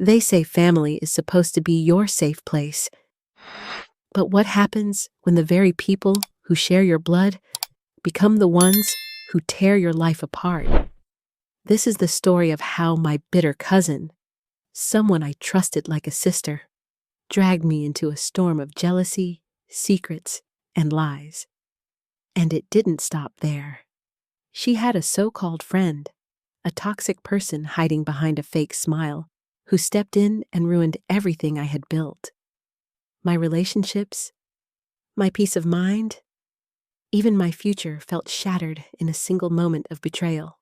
They say family is supposed to be your safe place. But what happens when the very people who share your blood become the ones who tear your life apart? This is the story of how my bitter cousin, someone I trusted like a sister, dragged me into a storm of jealousy, secrets, and lies. And it didn't stop there. She had a so-called friend, a toxic person hiding behind a fake smile, who stepped in and ruined everything I had built. My relationships, my peace of mind, even my future felt shattered in a single moment of betrayal.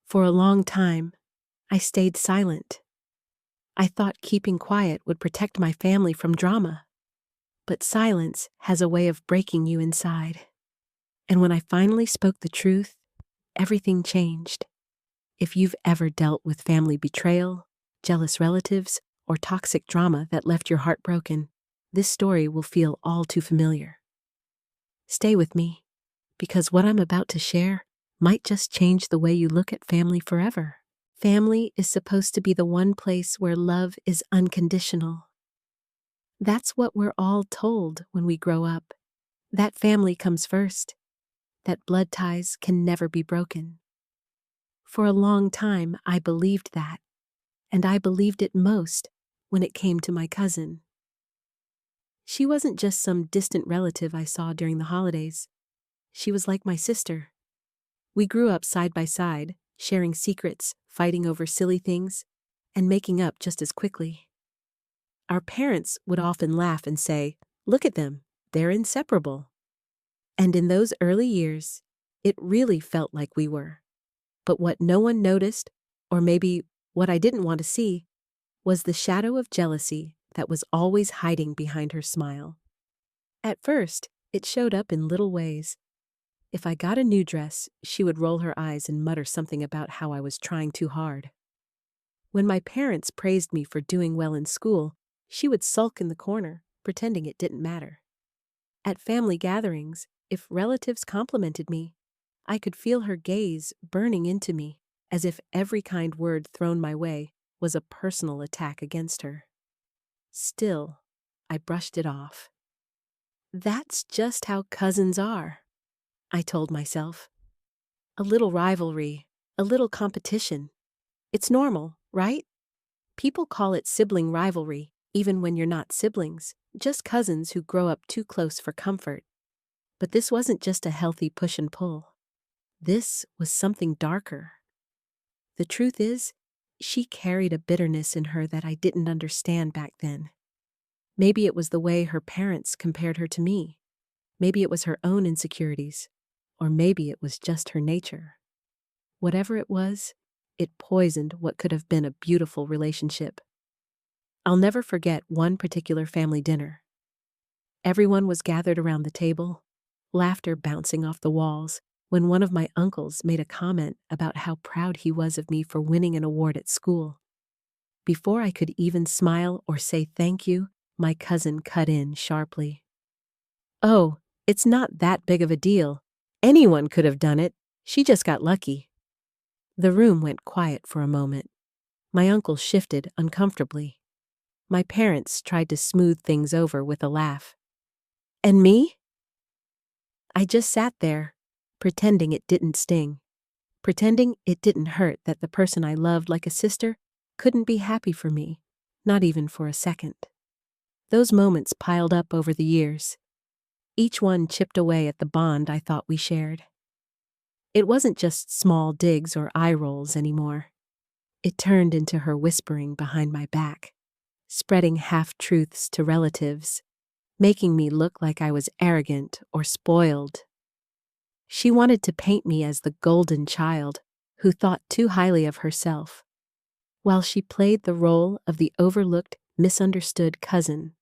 For a long time, I stayed silent. I thought keeping quiet would protect my family from drama. But silence has a way of breaking you inside. And when I finally spoke the truth, everything changed. If you've ever dealt with family betrayal, jealous relatives, or toxic drama that left your heart broken, this story will feel all too familiar. Stay with me, because what I'm about to share might just change the way you look at family forever. Family is supposed to be the one place where love is unconditional. That's what we're all told when we grow up. That family comes first. That blood ties can never be broken. For a long time, I believed that, and I believed it most when it came to my cousin. She wasn't just some distant relative I saw during the holidays. She was like my sister. We grew up side by side, sharing secrets, fighting over silly things, and making up just as quickly. Our parents would often laugh and say, "Look at them, they're inseparable." And in those early years, it really felt like we were. But what no one noticed, or maybe what I didn't want to see, was the shadow of jealousy that was always hiding behind her smile. At first, it showed up in little ways. If I got a new dress, she would roll her eyes and mutter something about how I was trying too hard. When my parents praised me for doing well in school, she would sulk in the corner, pretending it didn't matter. At family gatherings, if relatives complimented me, I could feel her gaze burning into me, as if every kind word thrown my way was a personal attack against her. Still, I brushed it off. That's just how cousins are, I told myself. A little rivalry, a little competition. It's normal, right? People call it sibling rivalry, even when you're not siblings, just cousins who grow up too close for comfort. But this wasn't just a healthy push and pull. This was something darker. The truth is, she carried a bitterness in her that I didn't understand back then. Maybe it was the way her parents compared her to me. Maybe it was her own insecurities. Or maybe it was just her nature. Whatever it was, it poisoned what could have been a beautiful relationship. I'll never forget one particular family dinner. Everyone was gathered around the table, laughter bouncing off the walls, when one of my uncles made a comment about how proud he was of me for winning an award at school. Before I could even smile or say thank you, my cousin cut in sharply. "Oh, it's not that big of a deal. Anyone could have done it. She just got lucky." The room went quiet for a moment. My uncle shifted uncomfortably. My parents tried to smooth things over with a laugh. "And me?" I just sat there, pretending it didn't sting, pretending it didn't hurt that the person I loved like a sister couldn't be happy for me, not even for a second. Those moments piled up over the years. Each one chipped away at the bond I thought we shared. It wasn't just small digs or eye rolls anymore. It turned into her whispering behind my back, spreading half-truths to relatives, making me look like I was arrogant or spoiled. She wanted to paint me as the golden child who thought too highly of herself, while she played the role of the overlooked, misunderstood cousin.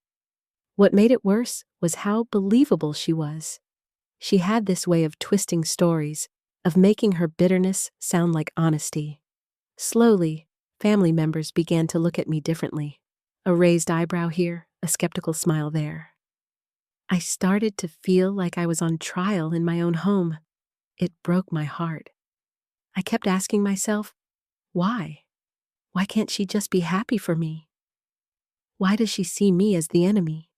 What made it worse was how believable she was. She had this way of twisting stories, of making her bitterness sound like honesty. Slowly, family members began to look at me differently. A raised eyebrow here, a skeptical smile there. I started to feel like I was on trial in my own home. It broke my heart. I kept asking myself, why? Why can't she just be happy for me? Why does she see me as the enemy?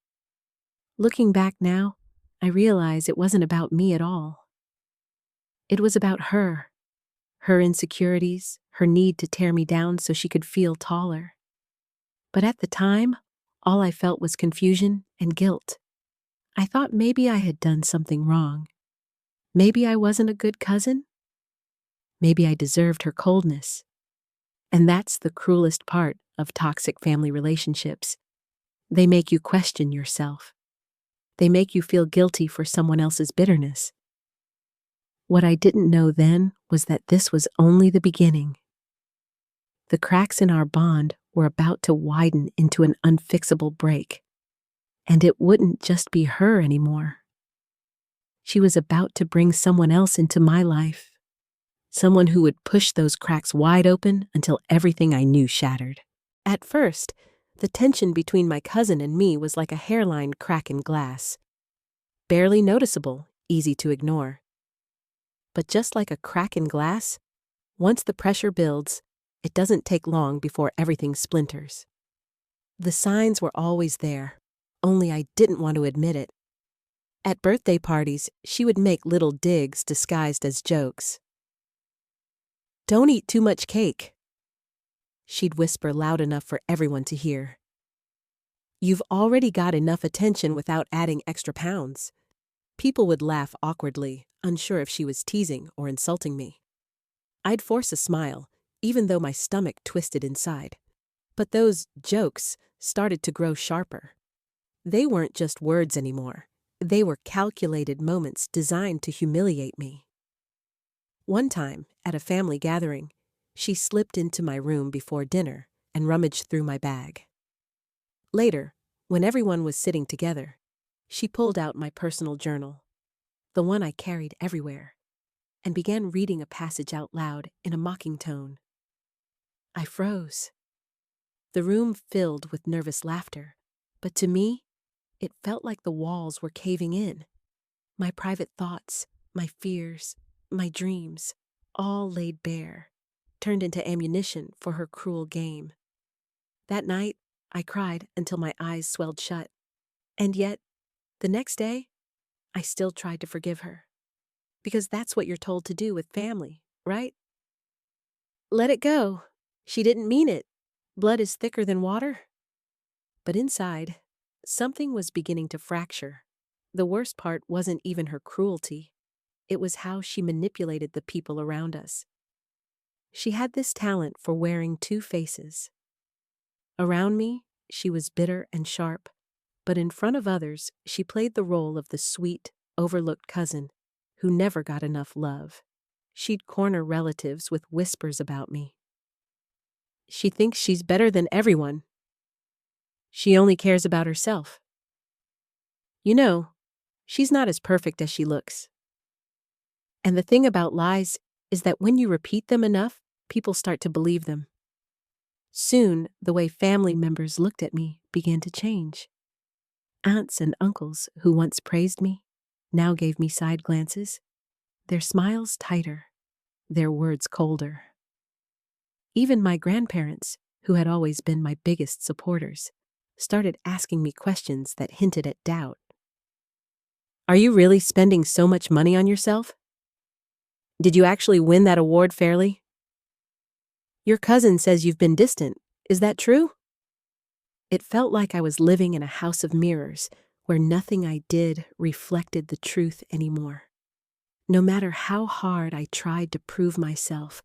Looking back now, I realize it wasn't about me at all. It was about her insecurities, her need to tear me down so she could feel taller. But at the time, all I felt was confusion and guilt. I thought maybe I had done something wrong. Maybe I wasn't a good cousin. Maybe I deserved her coldness. And that's the cruelest part of toxic family relationships. They make you question yourself. They make you feel guilty for someone else's bitterness. What I didn't know then was that this was only the beginning. The cracks in our bond were about to widen into an unfixable break. And it wouldn't just be her anymore. She was about to bring someone else into my life. Someone who would push those cracks wide open until everything I knew shattered. At first, the tension between my cousin and me was like a hairline crack in glass. Barely noticeable, easy to ignore. But just like a crack in glass, once the pressure builds, it doesn't take long before everything splinters. The signs were always there, only I didn't want to admit it. At birthday parties, she would make little digs disguised as jokes. "Don't eat too much cake," she'd whisper loud enough for everyone to hear. "You've already got enough attention without adding extra pounds." People would laugh awkwardly, unsure if she was teasing or insulting me. I'd force a smile, even though my stomach twisted inside. But those jokes started to grow sharper. They weren't just words anymore. They were calculated moments designed to humiliate me. One time, at a family gathering, she slipped into my room before dinner and rummaged through my bag. Later, when everyone was sitting together, she pulled out my personal journal, the one I carried everywhere, and began reading a passage out loud in a mocking tone. I froze. The room filled with nervous laughter, but to me, it felt like the walls were caving in. My private thoughts, my fears, my dreams, all laid bare, turned into ammunition for her cruel game. That night, I cried until my eyes swelled shut. And yet, the next day, I still tried to forgive her. Because that's what you're told to do with family, right? Let it go. She didn't mean it. Blood is thicker than water. But inside, something was beginning to fracture. The worst part wasn't even her cruelty. It was how she manipulated the people around us. She had this talent for wearing two faces. Around me, she was bitter and sharp, but in front of others, she played the role of the sweet, overlooked cousin who never got enough love. She'd corner relatives with whispers about me. She thinks she's better than everyone. She only cares about herself. You know, she's not as perfect as she looks. And the thing about lies is that when you repeat them enough, people start to believe them. Soon, the way family members looked at me began to change. Aunts and uncles who once praised me now gave me side glances, their smiles tighter, their words colder. Even my grandparents, who had always been my biggest supporters, started asking me questions that hinted at doubt. "Are you really spending so much money on yourself? Did you actually win that award fairly? Your cousin says you've been distant. Is that true?" It felt like I was living in a house of mirrors where nothing I did reflected the truth anymore. No matter how hard I tried to prove myself,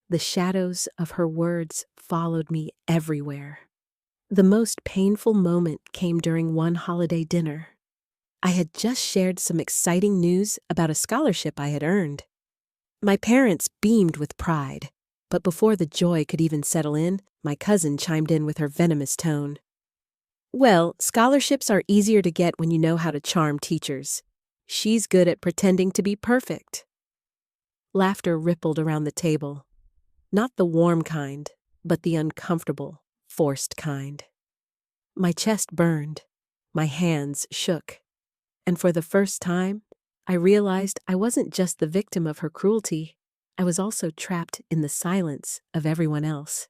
the shadows of her words followed me everywhere. The most painful moment came during one holiday dinner. I had just shared some exciting news about a scholarship I had earned. My parents beamed with pride, but before the joy could even settle in, my cousin chimed in with her venomous tone. "Well, scholarships are easier to get when you know how to charm teachers. She's good at pretending to be perfect." Laughter rippled around the table. Not the warm kind, but the uncomfortable, forced kind. My chest burned. My hands shook. And for the first time, I realized I wasn't just the victim of her cruelty. I was also trapped in the silence of everyone else.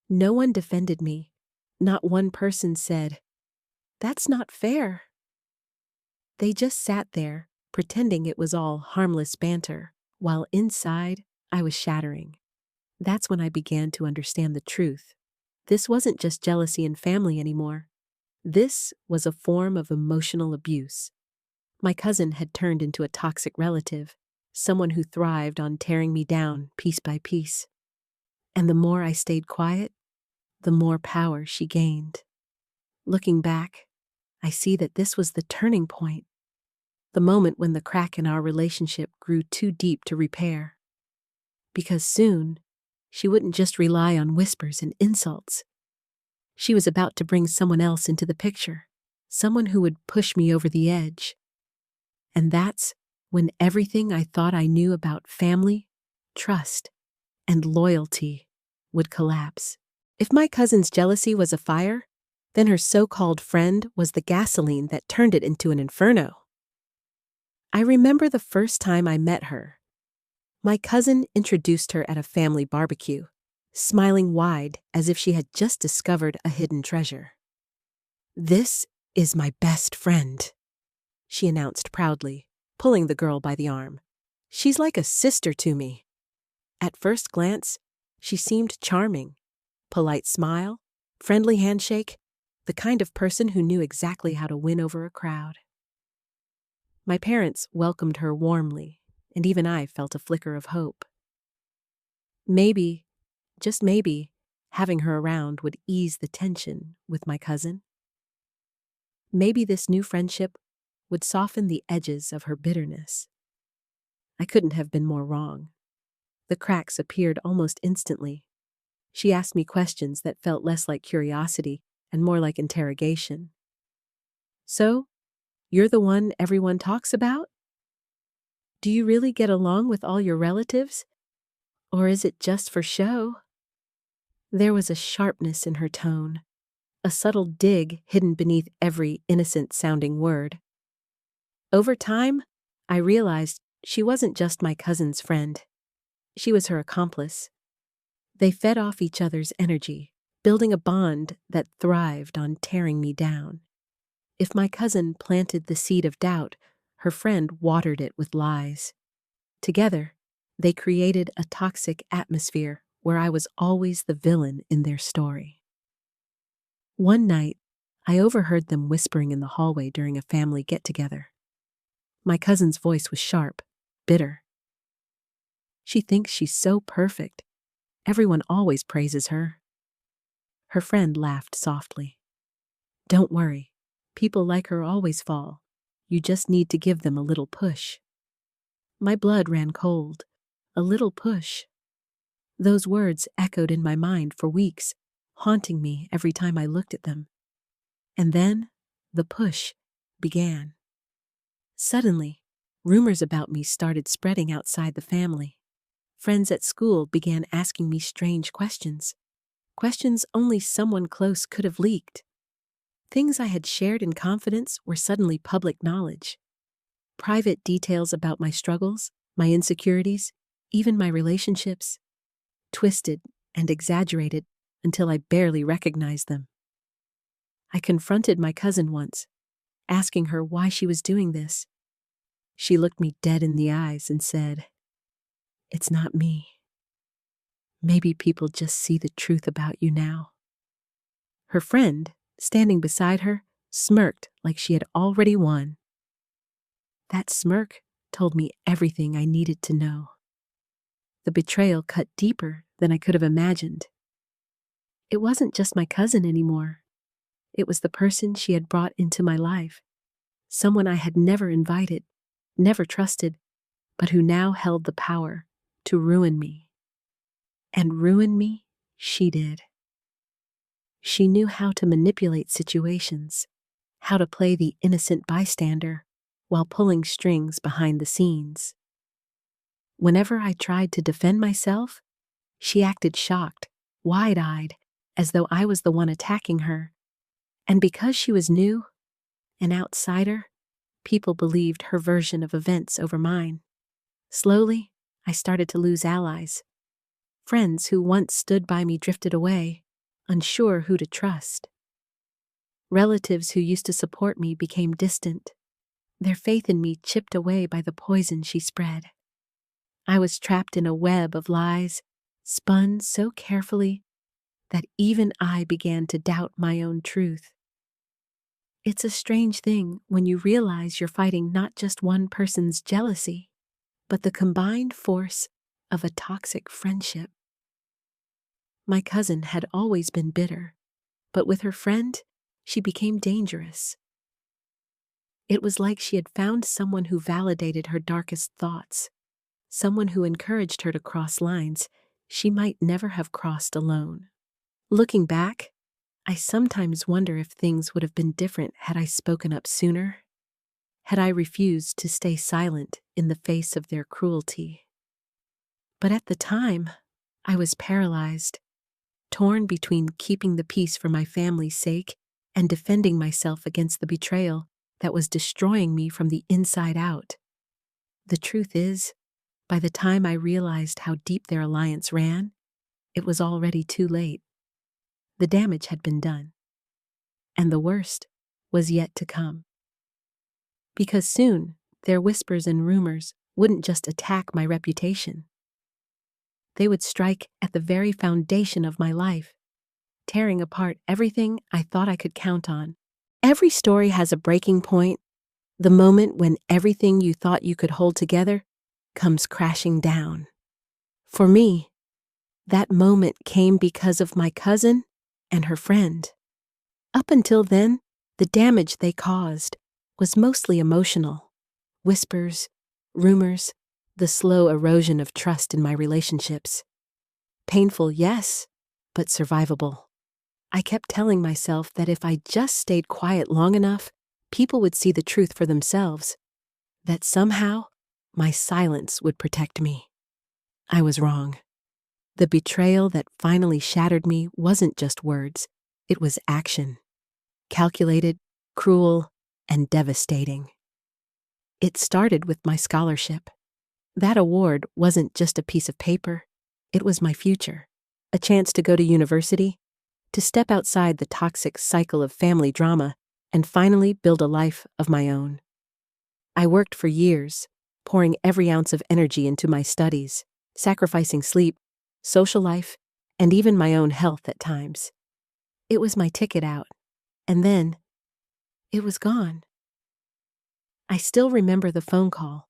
No one defended me. Not one person said, "That's not fair." They just sat there, pretending it was all harmless banter, while inside, I was shattering. That's when I began to understand the truth. This wasn't just jealousy in family anymore. This was a form of emotional abuse. My cousin had turned into a toxic relative, someone who thrived on tearing me down piece by piece. And the more I stayed quiet, the more power she gained. Looking back, I see that this was the turning point, the moment when the crack in our relationship grew too deep to repair. Because soon, she wouldn't just rely on whispers and insults. She was about to bring someone else into the picture, someone who would push me over the edge. And that's when everything I thought I knew about family, trust, and loyalty would collapse. If my cousin's jealousy was a fire, then her so-called friend was the gasoline that turned it into an inferno. I remember the first time I met her. My cousin introduced her at a family barbecue, smiling wide as if she had just discovered a hidden treasure. "This is my best friend," she announced proudly, pulling the girl by the arm. "She's like a sister to me." At first glance, she seemed charming. Polite smile, friendly handshake, the kind of person who knew exactly how to win over a crowd. My parents welcomed her warmly, and even I felt a flicker of hope. Maybe, just maybe, having her around would ease the tension with my cousin. Maybe this new friendship would soften the edges of her bitterness. I couldn't have been more wrong. The cracks appeared almost instantly. She asked me questions that felt less like curiosity and more like interrogation. "So, you're the one everyone talks about? Do you really get along with all your relatives? Or is it just for show?" There was a sharpness in her tone, a subtle dig hidden beneath every innocent-sounding word. Over time, I realized she wasn't just my cousin's friend. She was her accomplice. They fed off each other's energy, building a bond that thrived on tearing me down. If my cousin planted the seed of doubt, her friend watered it with lies. Together, they created a toxic atmosphere where I was always the villain in their story. One night, I overheard them whispering in the hallway during a family get-together. My cousin's voice was sharp, bitter. "She thinks she's so perfect. Everyone always praises her." Her friend laughed softly. "Don't worry. People like her always fall. You just need to give them a little push." My blood ran cold. A little push. Those words echoed in my mind for weeks, haunting me every time I looked at them. And then, the push began. Suddenly, rumors about me started spreading outside the family. Friends at school began asking me strange questions. Questions only someone close could have leaked. Things I had shared in confidence were suddenly public knowledge. Private details about my struggles, my insecurities, even my relationships. Twisted and exaggerated until I barely recognized them. I confronted my cousin once, asking her why she was doing this. She looked me dead in the eyes and said, "It's not me. Maybe people just see the truth about you now." Her friend, standing beside her, smirked like she had already won. That smirk told me everything I needed to know. The betrayal cut deeper than I could have imagined. It wasn't just my cousin anymore. It was the person she had brought into my life, someone I had never invited, never trusted, but who now held the power to ruin me. And ruin me, she did. She knew how to manipulate situations, how to play the innocent bystander while pulling strings behind the scenes. Whenever I tried to defend myself, she acted shocked, wide-eyed, as though I was the one attacking her. And because she was new, an outsider, people believed her version of events over mine. Slowly, I started to lose allies. Friends who once stood by me drifted away, unsure who to trust. Relatives who used to support me became distant, their faith in me chipped away by the poison she spread. I was trapped in a web of lies, spun so carefully that even I began to doubt my own truth. It's a strange thing when you realize you're fighting not just one person's jealousy, but the combined force of a toxic friendship. My cousin had always been bitter, but with her friend, she became dangerous. It was like she had found someone who validated her darkest thoughts, someone who encouraged her to cross lines she might never have crossed alone. Looking back, I sometimes wonder if things would have been different had I spoken up sooner, had I refused to stay silent in the face of their cruelty. But at the time, I was paralyzed, torn between keeping the peace for my family's sake and defending myself against the betrayal that was destroying me from the inside out. The truth is, by the time I realized how deep their alliance ran, it was already too late. The damage had been done, and the worst was yet to come. Because soon, their whispers and rumors wouldn't just attack my reputation. They would strike at the very foundation of my life, tearing apart everything I thought I could count on. Every story has a breaking point, the moment when everything you thought you could hold together comes crashing down. For me, that moment came because of my cousin and her friend. Up until then, the damage they caused was mostly emotional. Whispers, rumors, the slow erosion of trust in my relationships. Painful, yes, but survivable. I kept telling myself that if I just stayed quiet long enough, people would see the truth for themselves, that somehow my silence would protect me. I was wrong. The betrayal that finally shattered me wasn't just words, it was action. Calculated, cruel, and devastating. It started with my scholarship. That award wasn't just a piece of paper, it was my future. A chance to go to university, to step outside the toxic cycle of family drama, and finally build a life of my own. I worked for years, pouring every ounce of energy into my studies, sacrificing sleep, social life, and even my own health at times. It was my ticket out, and then it was gone. I still remember the phone call.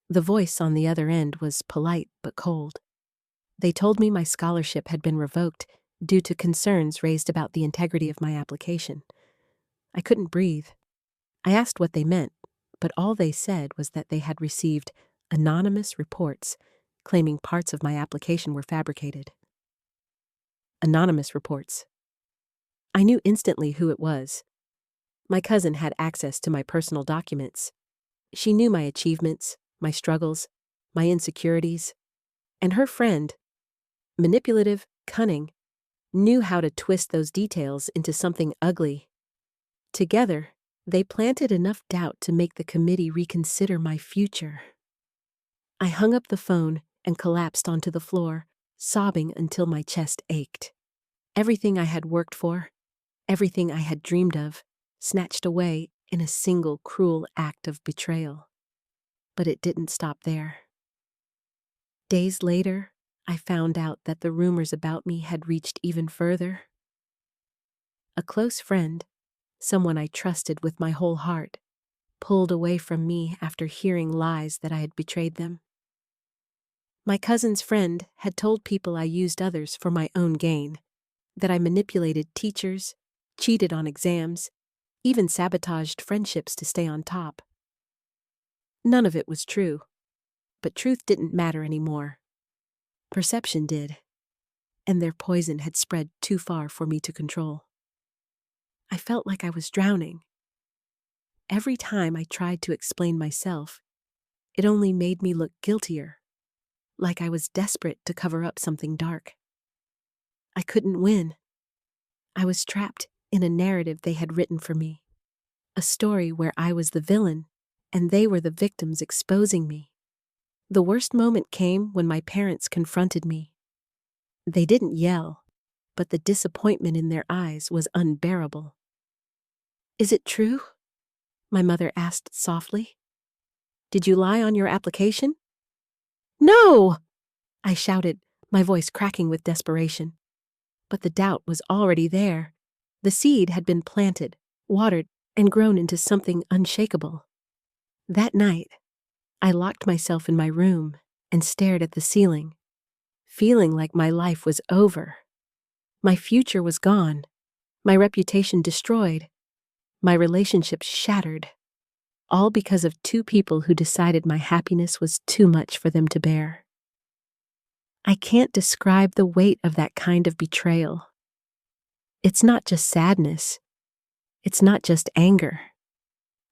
The voice on the other end was polite but cold. They told me my scholarship had been revoked due to concerns raised about the integrity of my application. I couldn't breathe. I asked what they meant, but all they said was that they had received anonymous reports claiming parts of my application were fabricated. Anonymous reports. I knew instantly who it was. My cousin had access to my personal documents. She knew my achievements, my struggles, my insecurities, and her friend, manipulative, cunning, knew how to twist those details into something ugly. Together, they planted enough doubt to make the committee reconsider my future. I hung up the phone and collapsed onto the floor, sobbing until my chest ached. Everything I had worked for, everything I had dreamed of, snatched away in a single cruel act of betrayal. But it didn't stop there. Days later, I found out that the rumors about me had reached even further. A close friend, someone I trusted with my whole heart, pulled away from me after hearing lies that I had betrayed them. My cousin's friend had told people I used others for my own gain, that I manipulated teachers, cheated on exams, even sabotaged friendships to stay on top. None of it was true, but truth didn't matter anymore. Perception did, and their poison had spread too far for me to control. I felt like I was drowning. Every time I tried to explain myself, it only made me look guiltier, like I was desperate to cover up something dark. I couldn't win. I was trapped in a narrative they had written for me, a story where I was the villain and they were the victims exposing me. The worst moment came when my parents confronted me. They didn't yell. but the disappointment in their eyes was unbearable. "Is it true?" my mother asked softly. "Did you lie on your application?" "No!" I shouted, my voice cracking with desperation. But the doubt was already there. The seed had been planted, watered, and grown into something unshakable. That night, I locked myself in my room and stared at the ceiling, feeling like my life was over. My future was gone, my reputation destroyed, my relationships shattered, all because of two people who decided my happiness was too much for them to bear. I can't describe the weight of that kind of betrayal. It's not just sadness. It's not just anger.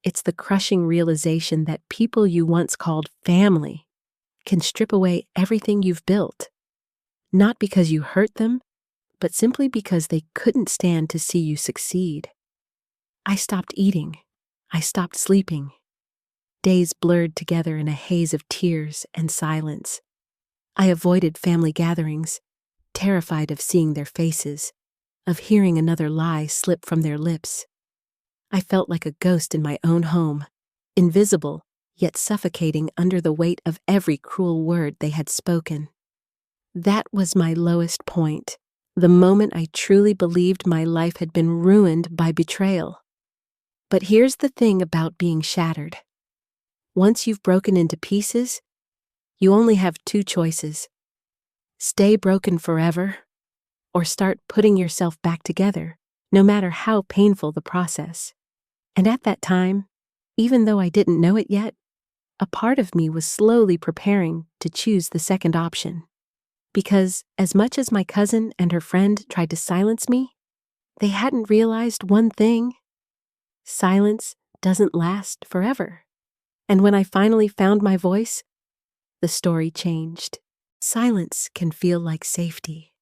It's the crushing realization that people you once called family can strip away everything you've built, not because you hurt them, but simply because they couldn't stand to see you succeed. I stopped eating. I stopped sleeping. Days blurred together in a haze of tears and silence. I avoided family gatherings, terrified of seeing their faces, of hearing another lie slip from their lips. I felt like a ghost in my own home, invisible, yet suffocating under the weight of every cruel word they had spoken. That was my lowest point, the moment I truly believed my life had been ruined by betrayal. But here's the thing about being shattered. Once you've broken into pieces, you only have two choices: stay broken forever, or start putting yourself back together, no matter how painful the process. And at that time, even though I didn't know it yet, a part of me was slowly preparing to choose the second option. Because as much as my cousin and her friend tried to silence me, they hadn't realized one thing: silence doesn't last forever. And when I finally found my voice, the story changed. Silence can feel like safety.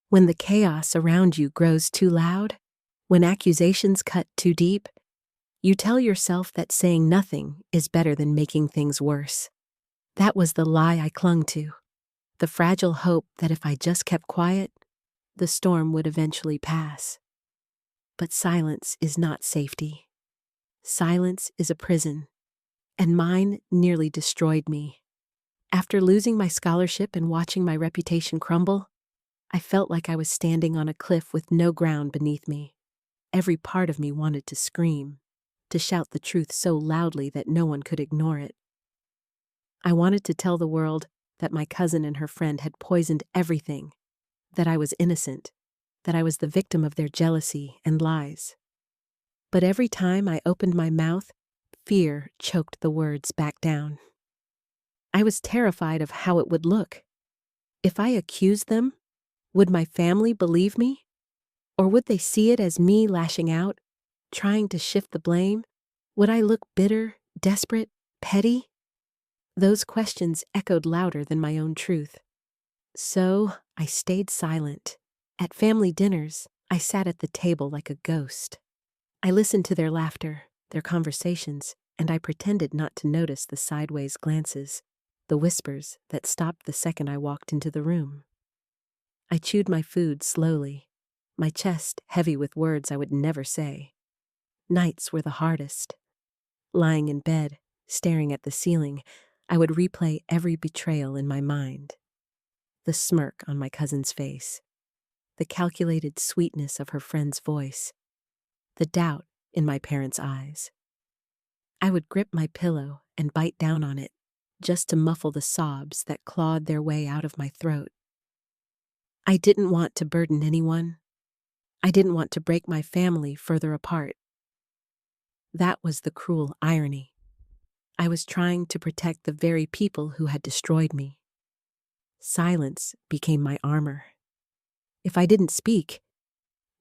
When the chaos around you grows too loud, when accusations cut too deep, you tell yourself that saying nothing is better than making things worse. That was the lie I clung to, the fragile hope that if I just kept quiet, the storm would eventually pass. But silence is not safety. Silence is a prison, and mine nearly destroyed me. After losing my scholarship and watching my reputation crumble, I felt like I was standing on a cliff with no ground beneath me. Every part of me wanted to scream, to shout the truth so loudly that no one could ignore it. I wanted to tell the world that my cousin and her friend had poisoned everything, that I was innocent, that I was the victim of their jealousy and lies. But every time I opened my mouth, fear choked the words back down. I was terrified of how it would look. If I accused them, would my family believe me? Or would they see it as me lashing out, trying to shift the blame? Would I look bitter, desperate, petty? Those questions echoed louder than my own truth. So I stayed silent. At family dinners, I sat at the table like a ghost. I listened to their laughter, their conversations, and I pretended not to notice the sideways glances, the whispers that stopped the second I walked into the room. I chewed my food slowly, my chest heavy with words I would never say. Nights were the hardest. Lying in bed, staring at the ceiling, I would replay every betrayal in my mind. The smirk on my cousin's face, the calculated sweetness of her friend's voice, the doubt in my parents' eyes. I would grip my pillow and bite down on it, just to muffle the sobs that clawed their way out of my throat. I didn't want to burden anyone. I didn't want to break my family further apart. That was the cruel irony. I was trying to protect the very people who had destroyed me. Silence became my armor. If I didn't speak,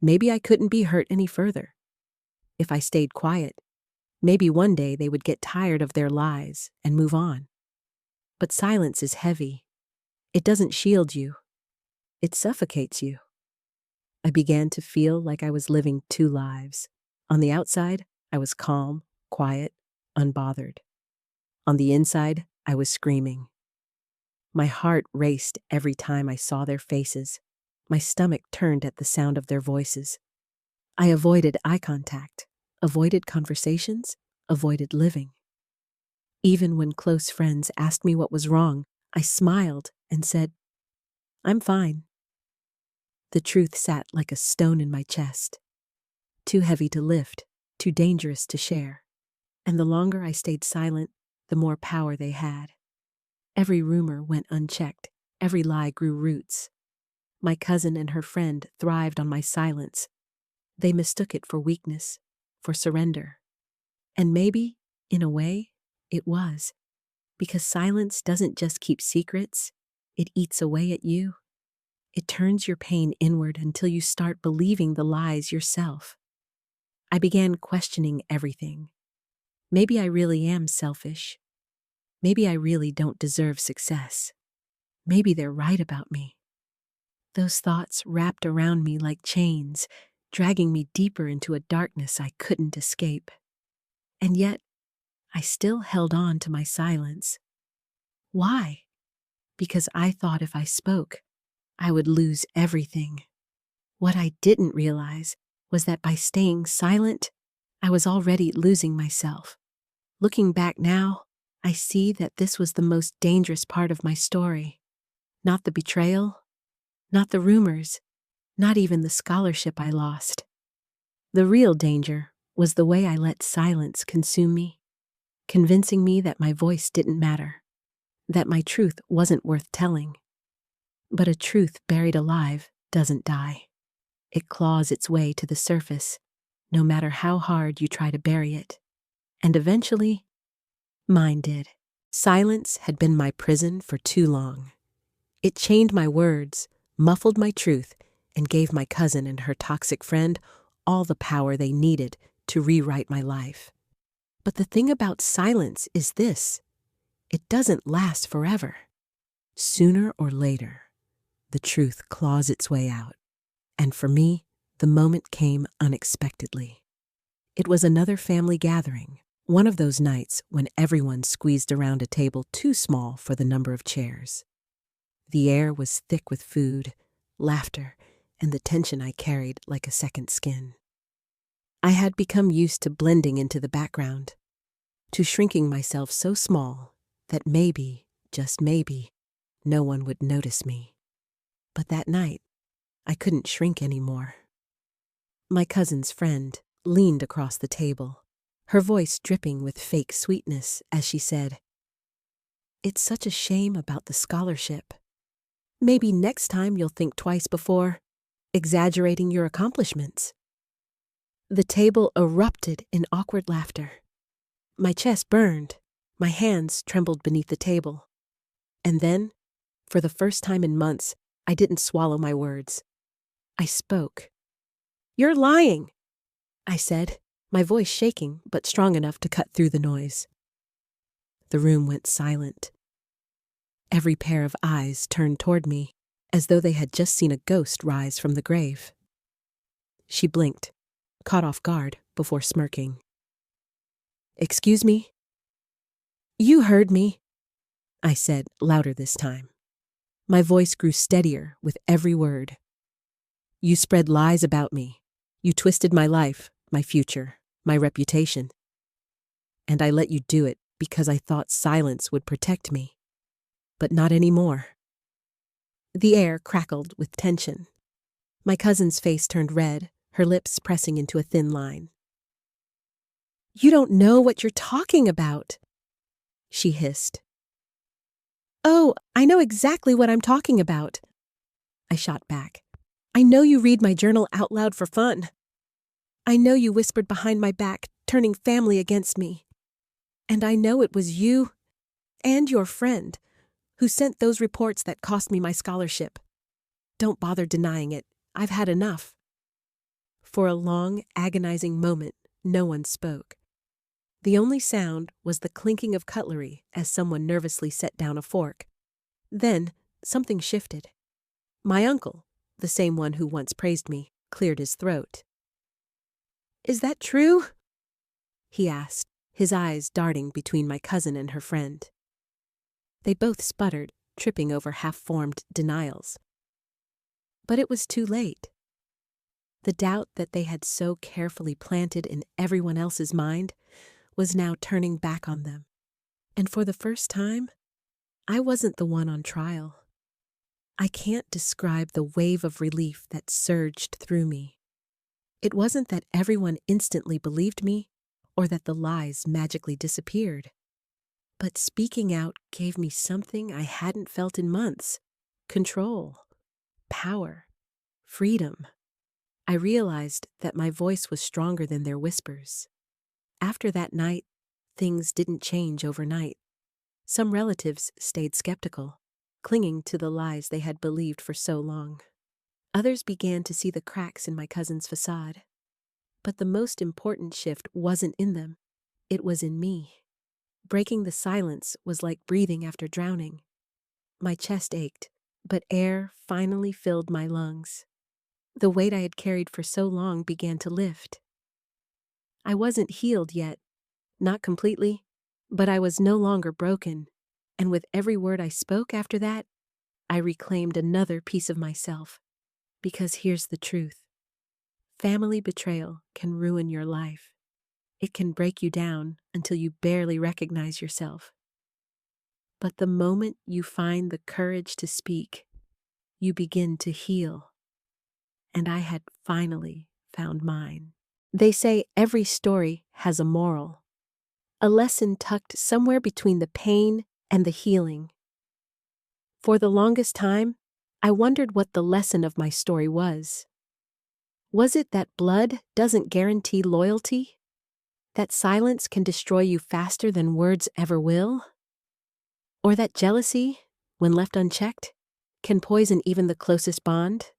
maybe I couldn't be hurt any further. If I stayed quiet, maybe one day they would get tired of their lies and move on. But silence is heavy. It doesn't shield you. It suffocates you. I began to feel like I was living two lives. On the outside, I was calm, quiet, unbothered. On the inside, I was screaming. My heart raced every time I saw their faces, My stomach turned at the sound of their voices. I avoided eye contact, avoided conversations, avoided living. Even when close friends asked me what was wrong, I smiled and said, "I'm fine." The truth sat like a stone in my chest, too heavy to lift, too dangerous to share. And the longer I stayed silent, the more power they had. Every rumor went unchecked, every lie grew roots. My cousin and her friend thrived on my silence. They mistook it for weakness, for surrender. And maybe, in a way, it was. Because silence doesn't just keep secrets, it eats away at you. It turns your pain inward until you start believing the lies yourself. I began questioning everything. Maybe I really am selfish. Maybe I really don't deserve success. Maybe they're right about me. Those thoughts wrapped around me like chains, dragging me deeper into a darkness I couldn't escape. And yet, I still held on to my silence. Why? Because I thought if I spoke, I would lose everything. What I didn't realize was that by staying silent, I was already losing myself. Looking back now, I see that this was the most dangerous part of my story. Not the betrayal, not the rumors, not even the scholarship I lost. The real danger was the way I let silence consume me, convincing me that my voice didn't matter, that my truth wasn't worth telling. But a truth buried alive doesn't die. It claws its way to the surface, no matter how hard you try to bury it. And eventually, mine did. Silence had been my prison for too long. It chained my words, muffled my truth, and gave my cousin and her toxic friend all the power they needed to rewrite my life. But the thing about silence is this: it doesn't last forever. Sooner or later, the truth claws its way out. And for me, the moment came unexpectedly. It was another family gathering, one of those nights when everyone squeezed around a table too small for the number of chairs. The air was thick with food, laughter, and the tension I carried like a second skin. I had become used to blending into the background, to shrinking myself so small that maybe, just maybe, no one would notice me. But that night, I couldn't shrink anymore. My cousin's friend leaned across the table, her voice dripping with fake sweetness as she said, "It's such a shame about the scholarship. Maybe next time you'll think twice before exaggerating your accomplishments." The table erupted in awkward laughter. My chest burned, my hands trembled beneath the table. And then, for the first time in months, I didn't swallow my words. I spoke. "You're lying," I said, my voice shaking but strong enough to cut through the noise. The room went silent. Every pair of eyes turned toward me, as though they had just seen a ghost rise from the grave. She blinked, caught off guard, before smirking. "Excuse me?" "You heard me," I said, louder this time. My voice grew steadier with every word. "You spread lies about me. You twisted my life, my future, my reputation. And I let you do it because I thought silence would protect me. But not anymore." The air crackled with tension. My cousin's face turned red, her lips pressing into a thin line. "You don't know what you're talking about," she hissed. "Oh, I know exactly what I'm talking about," I shot back. "I know you read my journal out loud for fun. I know you whispered behind my back, turning family against me. And I know it was you and your friend who sent those reports that cost me my scholarship. Don't bother denying it. I've had enough." For a long, agonizing moment, no one spoke. The only sound was the clinking of cutlery as someone nervously set down a fork. Then, something shifted. My uncle, the same one who once praised me, cleared his throat. "Is that true?" he asked, his eyes darting between my cousin and her friend. They both sputtered, tripping over half-formed denials. But it was too late. The doubt that they had so carefully planted in everyone else's mind was now turning back on them. And for the first time, I wasn't the one on trial. I can't describe the wave of relief that surged through me. It wasn't that everyone instantly believed me or that the lies magically disappeared. But speaking out gave me something I hadn't felt in months: control, power, freedom. I realized that my voice was stronger than their whispers. After that night, things didn't change overnight. Some relatives stayed skeptical, clinging to the lies they had believed for so long. Others began to see the cracks in my cousin's facade. But the most important shift wasn't in them, it was in me. Breaking the silence was like breathing after drowning. My chest ached, but air finally filled my lungs. The weight I had carried for so long began to lift. I wasn't healed yet, not completely, but I was no longer broken, and with every word I spoke after that, I reclaimed another piece of myself. Because here's the truth: family betrayal can ruin your life. It can break you down until you barely recognize yourself. But the moment you find the courage to speak, you begin to heal. And I had finally found mine. They say every story has a moral, a lesson tucked somewhere between the pain and the healing. For the longest time, I wondered what the lesson of my story was. Was it that blood doesn't guarantee loyalty? That silence can destroy you faster than words ever will? Or that jealousy, when left unchecked, can poison even the closest bond?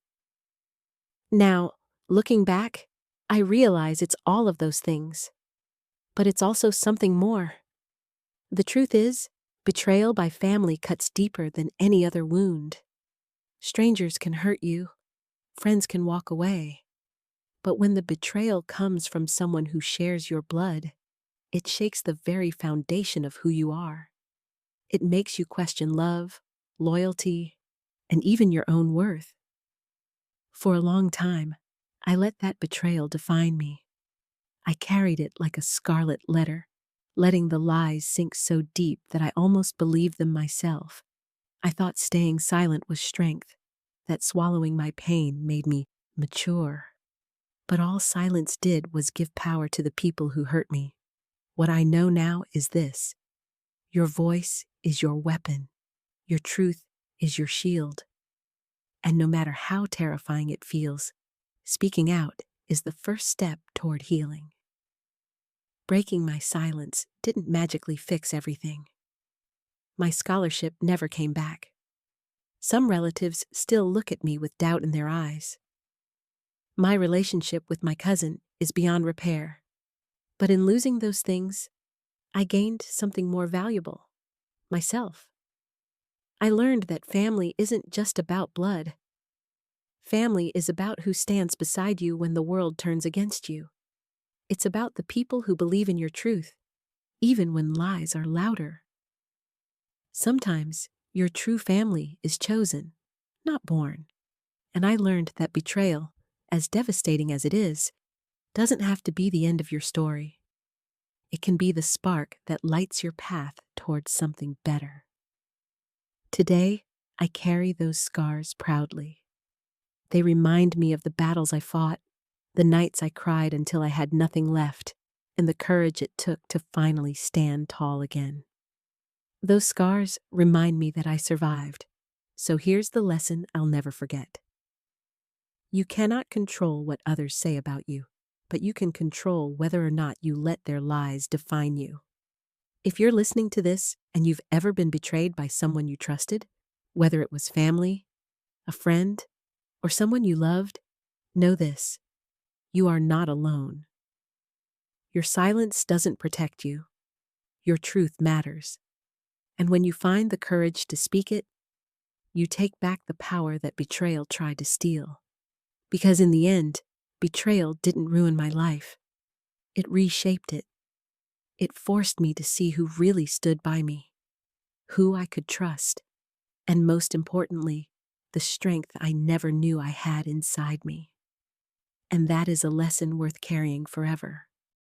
Now, looking back, I realize it's all of those things. But it's also something more. The truth is, betrayal by family cuts deeper than any other wound. Strangers can hurt you, friends can walk away. But when the betrayal comes from someone who shares your blood, it shakes the very foundation of who you are. It makes you question love, loyalty, and even your own worth. For a long time, I let that betrayal define me. I carried it like a scarlet letter, letting the lies sink so deep that I almost believed them myself. I thought staying silent was strength, that swallowing my pain made me mature. But all silence did was give power to the people who hurt me. What I know now is this: your voice is your weapon, your truth is your shield. And no matter how terrifying it feels, speaking out is the first step toward healing. Breaking my silence didn't magically fix everything. My scholarship never came back. Some relatives still look at me with doubt in their eyes. My relationship with my cousin is beyond repair. But in losing those things, I gained something more valuable: myself. I learned that family isn't just about blood. Family is about who stands beside you when the world turns against you. It's about the people who believe in your truth, even when lies are louder. Sometimes your true family is chosen, not born. And I learned that betrayal, as devastating as it is, doesn't have to be the end of your story. It can be the spark that lights your path towards something better. Today, I carry those scars proudly. They remind me of the battles I fought, the nights I cried until I had nothing left, and the courage it took to finally stand tall again. Those scars remind me that I survived. So here's the lesson I'll never forget. You cannot control what others say about you, but you can control whether or not you let their lies define you. If you're listening to this and you've ever been betrayed by someone you trusted, whether it was family, a friend, or someone you loved, know this: you are not alone. Your silence doesn't protect you. Your truth matters. And when you find the courage to speak it, you take back the power that betrayal tried to steal. Because in the end, betrayal didn't ruin my life. It reshaped it. It forced me to see who really stood by me, who I could trust, and most importantly, the strength I never knew I had inside me. And that is a lesson worth carrying forever.